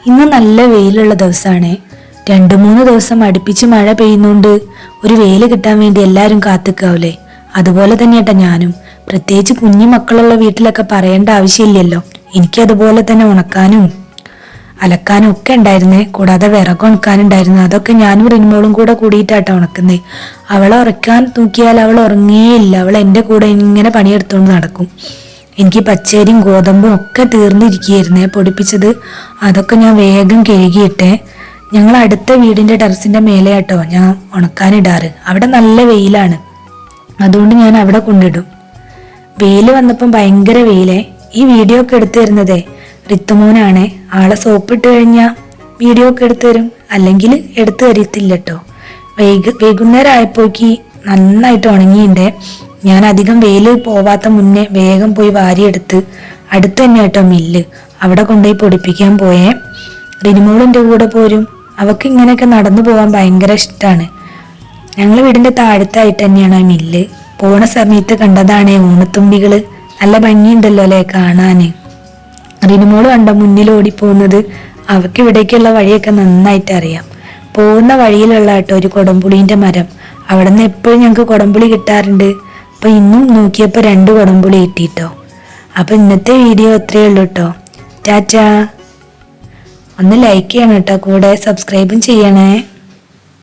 ഇന്ന് നല്ല വെയിലുള്ള ദിവസമാണ്. 2-3 ദിവസം അടുപ്പിച്ച് മഴ പെയ്യുന്നോണ്ട് ഒരു വെയിൽ കിട്ടാൻ വേണ്ടി എല്ലാവരും കാത്തിക്കാവൂലേ. അതുപോലെ തന്നെയാട്ടാ ഞാനും. പ്രത്യേകിച്ച് കുഞ്ഞു മക്കളുള്ള വീട്ടിലൊക്കെ പറയേണ്ട ആവശ്യമില്ലല്ലോ. എനിക്ക് അതുപോലെ തന്നെ ഉണക്കാനും അലക്കാനും ഒക്കെ ഉണ്ടായിരുന്നേ. കൂടാതെ വിറക് ഉണക്കാനുണ്ടായിരുന്നു. അതൊക്കെ ഞാനും റിനിമോളും കൂടെ കൂടിയിട്ടാട്ടോ ഉണക്കുന്നേ. അവളെ ഉറക്കാൻ നോക്കിയാൽ അവൾ ഉറങ്ങേയില്ല. അവൾ എൻ്റെ കൂടെ ഇങ്ങനെ പണിയെടുത്തോണ്ട് നടക്കും. എനിക്ക് പച്ചരിയും ഗോതമ്പും ഒക്കെ തീർന്നിരിക്കുകയായിരുന്നേ പൊടിപ്പിച്ചത്. അതൊക്കെ ഞാൻ വേഗം കഴുകിയിട്ടേ. ഞങ്ങൾ അടുത്ത വീടിന്റെ ടെറസിന്റെ മേലെ ആട്ടോ ഞാൻ ഉണക്കാനിടാറ്. അവിടെ നല്ല വെയിലാണ്, അതുകൊണ്ട് ഞാൻ അവിടെ കൊണ്ടിടും. വെയില് വന്നപ്പം ഭയങ്കര വെയിലേ. ഈ വീഡിയോ ഒക്കെ എടുത്തു തരുന്നതേ റിത്തുമോനാണേ. ആളെ സോപ്പിട്ട് കഴിഞ്ഞാൽ വീഡിയോ ഒക്കെ എടുത്തു തരും, അല്ലെങ്കിൽ എടുത്തു തരത്തില്ല കേട്ടോ. വൈകുന്നേരം ആയപ്പോക്ക് നന്നായിട്ട് ഉണങ്ങിയിണ്ടേ. ഞാൻ അധികം വെയില് പോവാത്ത മുന്നേ വേഗം പോയി വാരിയെടുത്ത് അടുത്ത് തന്നെ കേട്ടോ മില്ല്, അവിടെ കൊണ്ടുപോയി പൊടിപ്പിക്കാൻ പോയേ. റിനിമോളിൻ്റെ കൂടെ പോരും. അവക്ക് ഇങ്ങനെയൊക്കെ നടന്നു പോകാൻ ഭയങ്കര ഇഷ്ടമാണ്. ഞങ്ങൾ വീടിന്റെ താഴത്തായിട്ട് തന്നെയാണ് ആ മില്ല്. പോണ സമയത്ത് കണ്ടതാണേ ഓണത്തുമ്പികള്. നല്ല ഭംഗിയുണ്ടല്ലോ അല്ലേ കാണാന്. റിനിമോള് കണ്ട മുന്നിൽ ഓടിപ്പോകുന്നത്. അവക്ക് ഇവിടേക്കുള്ള വഴിയൊക്കെ നന്നായിട്ട് അറിയാം. പോകുന്ന വഴിയിലുള്ള കേട്ടോ ഒരു കൊടംപുളീന്റെ മരം. അവിടെ നിന്ന് എപ്പോഴും ഞങ്ങൾക്ക് കൊടംപുളി കിട്ടാറുണ്ട്. അപ്പൊ ഇന്നും നോക്കിയപ്പോ 2 കൊടംപുളി കിട്ടിട്ടോ. അപ്പൊ ഇന്നത്തെ വീഡിയോ അത്രയേ ഉള്ളൂ കേട്ടോ. ടാറ്റാ. ഒന്ന് ലൈക്ക് ചെയ്യണം കേട്ടോ, കൂടെ സബ്സ്ക്രൈബും ചെയ്യണേ.